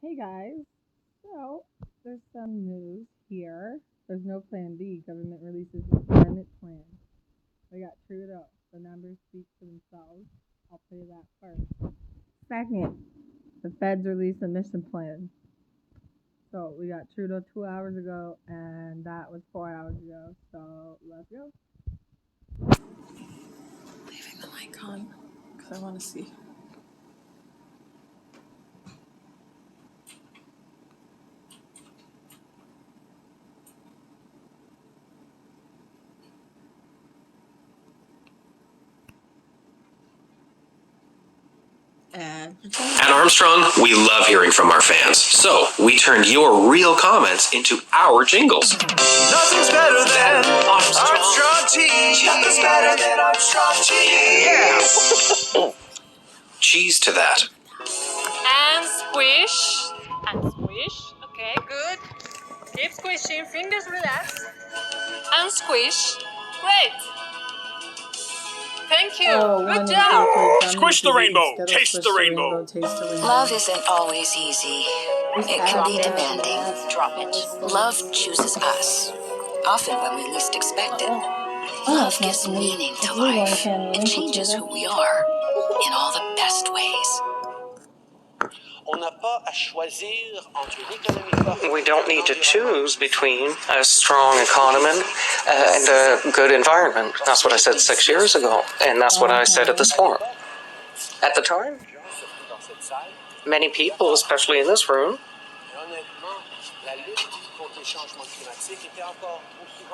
Hey guys, so there's some news here. There's no plan B. Government releases retirement plan. We got Trudeau. The numbers speak for themselves. I'll tell you that first. Second, the feds released a mission plan. So we got Trudeau 2 hours ago, and that was 4 hours ago. So let's go. Leaving the mic on because I want to see. At Armstrong, we love hearing from our fans, so we turned your real comments into our jingles. Nothing's better than Armstrong cheese. Nothing's better than Armstrong cheese. Yeah. Cheese to that. And squish. And squish. Okay, good. Keep squishing. Fingers relaxed. And squish. Great. Thank you. Good job. Squish the rainbow. Taste the rainbow. Love isn't always easy. It can be demanding. Drop it. Love chooses us, often when we least expect it. Love gives meaning to life. It changes who we are in all the best ways. We don't need to choose between a strong economy and a good environment. That's what I said 6 years ago, and that's what I said at this forum. At the time, many people, especially in this room,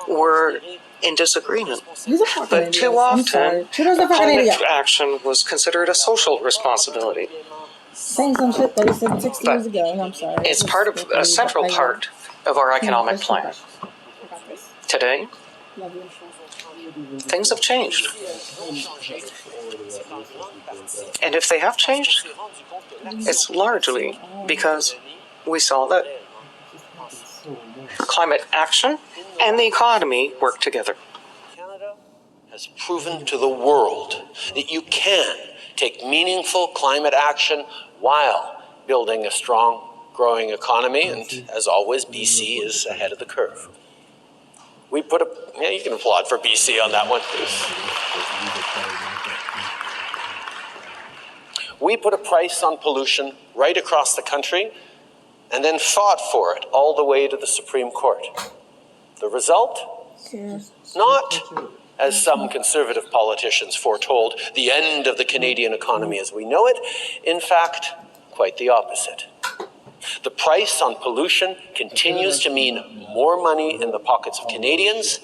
were in disagreement. But too often, climate action was considered a social responsibility. Saying some shit that he said 6 years ago, and I'm sorry. It's part of a central part of our economic plan. Today, things have changed. And if they have changed, it's largely because we saw that climate action and the economy work together. Canada has proven to the world that you can take meaningful climate action while building a strong, growing economy, and as always, BC is ahead of the curve. We put you can applaud for BC on that one. We put a price on pollution right across the country and then fought for it all the way to the Supreme Court. The result? Not, as some conservative politicians foretold, the end of the Canadian economy as we know it. In fact, quite the opposite. The price on pollution continues to mean more money in the pockets of Canadians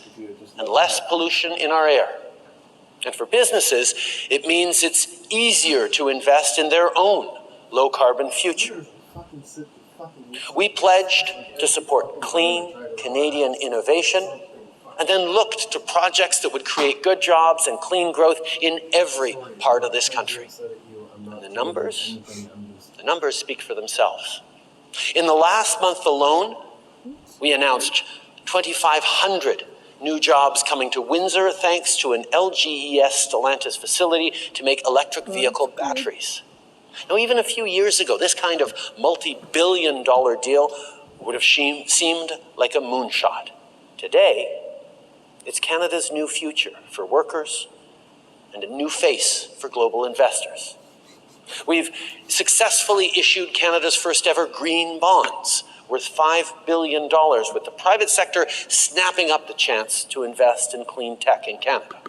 and less pollution in our air. And for businesses, it means it's easier to invest in their own low-carbon future. We pledged to support clean Canadian innovation and then looked to projects that would create good jobs and clean growth in every part of this country. And the numbers speak for themselves. In the last month alone, we announced 2,500 new jobs coming to Windsor thanks to an LGES Stellantis facility to make electric vehicle batteries. Now, even a few years ago, this kind of multi-billion-dollar deal would have seemed like a moonshot. Today, it's Canada's new future for workers and a new face for global investors. We've successfully issued Canada's first ever green bonds worth $5 billion, with the private sector snapping up the chance to invest in clean tech in Canada.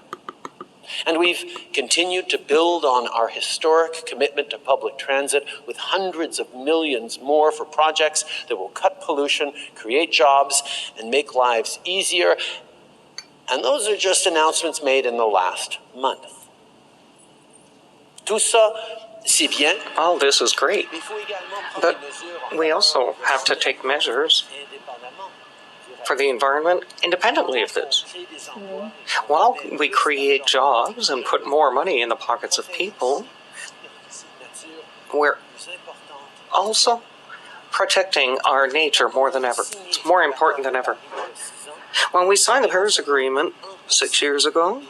And we've continued to build on our historic commitment to public transit with hundreds of millions more for projects that will cut pollution, create jobs, and make lives easier. And those are just announcements made in the last month. Tout ça, c'est bien. All this is great, but we also have to take measures for the environment independently of this. While we create jobs and put more money in the pockets of people, we're also protecting our nature more than ever. It's more important than ever. When we signed the Paris Agreement 6 years ago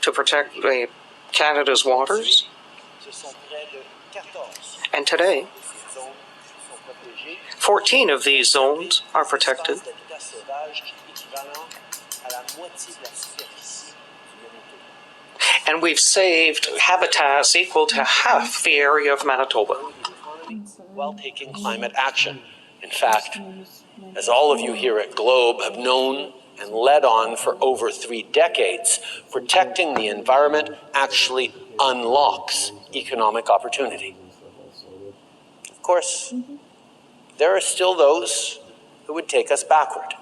to protect Canada's waters, And today, 14 of these zones are protected. And we've saved habitats equal to half the area of Manitoba. While taking climate action. In fact, as all of you here at Globe have known and led on for over 3 decades, protecting the environment actually unlocks economic opportunity. Of course, there are still those who would take us backward.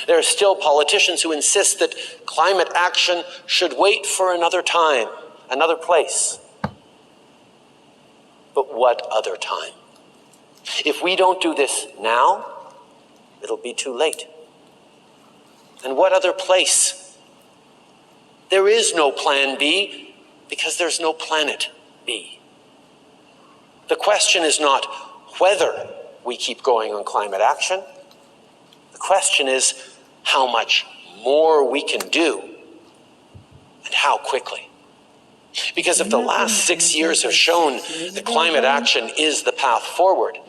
There are still politicians who insist that climate action should wait for another time, another place. But what other time? If we don't do this now, it'll be too late. And what other place? There is no plan B because there's no planet B. The question is not whether we keep going on climate action. The question is how much more we can do and how quickly. Because if the last 6 years have shown that climate action is the path forward,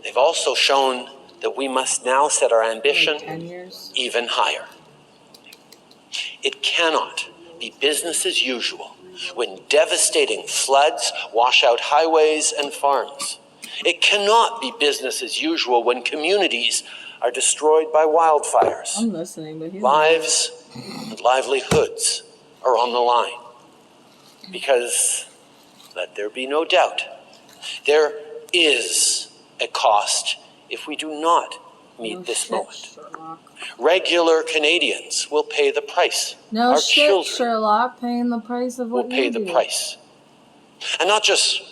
they've also shown that we must now set our ambition even higher. It cannot be business as usual when devastating floods wash out highways and farms. It cannot be business as usual when communities are destroyed by wildfires. I'm listening, but lives and livelihoods are on the line. Because, let there be no doubt, there is a cost if we do not meet this moment. Regular Canadians will pay the price. No Our shit, children Sherlock, paying the price of what will pay you the do. price. And not just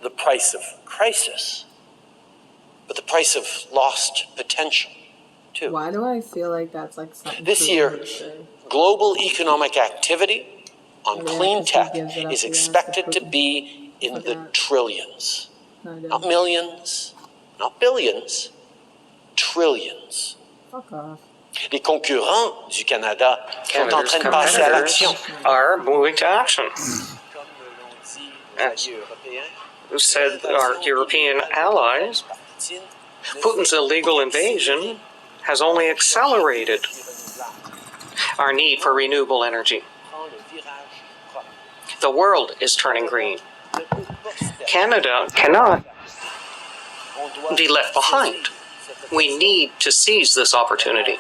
the price of crisis, but the price of lost potential, too. Why do I feel like that's like something This year, global economic activity on clean tech is expected to be in the trillions. Not millions, not billions, trillions. Fuck off. Les concurrents du Canada sont en Canada's train de passer à competitors l'action. are moving to action. As said our European allies, Putin's illegal invasion has only accelerated our need for renewable energy. The world is turning green. Canada cannot be left behind. We need to seize this opportunity.